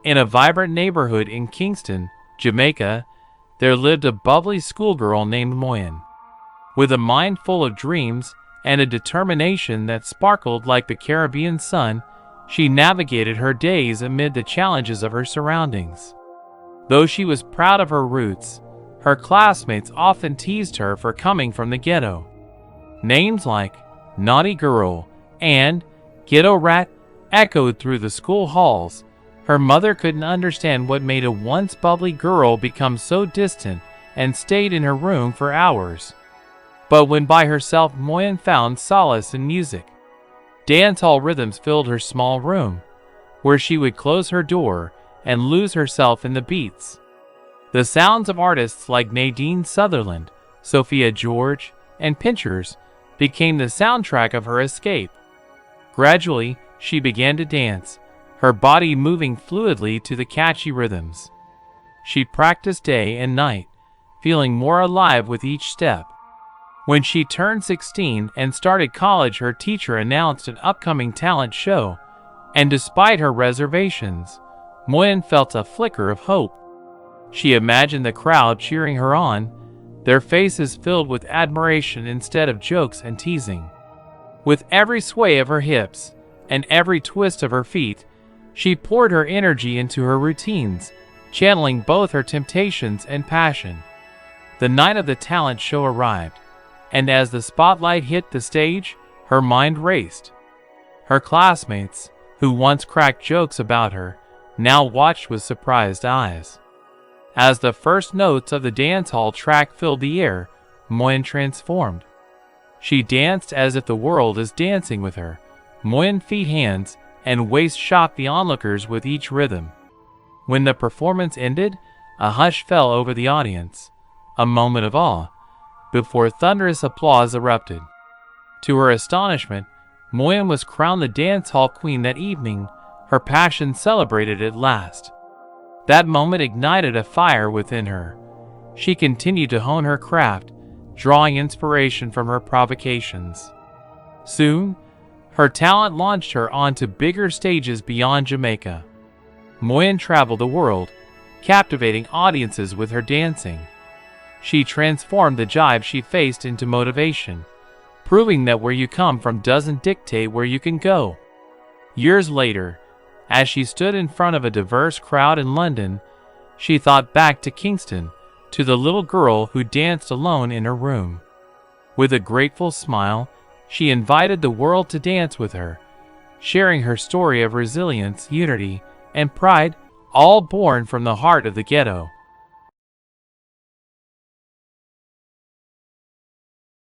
In a vibrant neighborhood in Kingston, Jamaica, there lived a bubbly schoolgirl named Moyen. With a mind full of dreams and a determination that sparkled like the Caribbean sun, she navigated her days amid the challenges of her surroundings. Though she was proud of her roots, her classmates often teased her for coming from the ghetto. Names like Naughty Girl and Ghetto Rat echoed through the school halls. Her mother couldn't understand what made a once bubbly girl become so distant and stayed in her room for hours. But when by herself, Moyen found solace in music. Dancehall rhythms filled her small room, where she would close her door and lose herself in the beats. The sounds of artists like Nadine Sutherland, Sophia George, and Pinchers became the soundtrack of her escape. Gradually, she began to dance, her body moving fluidly to the catchy rhythms. She practiced day and night, feeling more alive with each step. When she turned 16 and started college, her teacher announced an upcoming talent show, and despite her reservations, Moyen felt a flicker of hope. She imagined the crowd cheering her on, their faces filled with admiration instead of jokes and teasing. With every sway of her hips and every twist of her feet, she poured her energy into her routines, channeling both her temptations and passion. The night of the talent show arrived, and as the spotlight hit the stage, her mind raced. Her classmates, who once cracked jokes about her, now watched with surprised eyes. As the first notes of the dancehall track filled the air, Moyen transformed. She danced as if the world is dancing with her. Moyen feet, hands, and waist shocked the onlookers with each rhythm. When the performance ended, a hush fell over the audience, a moment of awe, before thunderous applause erupted. To her astonishment, Moyen was crowned the dancehall queen that evening, her passion celebrated at last. That moment ignited a fire within her. She continued to hone her craft, drawing inspiration from her provocations. Soon, her talent launched her onto bigger stages beyond Jamaica. Moyen traveled the world, captivating audiences with her dancing. She transformed the jive she faced into motivation, proving that where you come from doesn't dictate where you can go. Years later, as she stood in front of a diverse crowd in London, she thought back to Kingston, to the little girl who danced alone in her room. With a grateful smile, she invited the world to dance with her, sharing her story of resilience, unity, and pride, all born from the heart of the ghetto.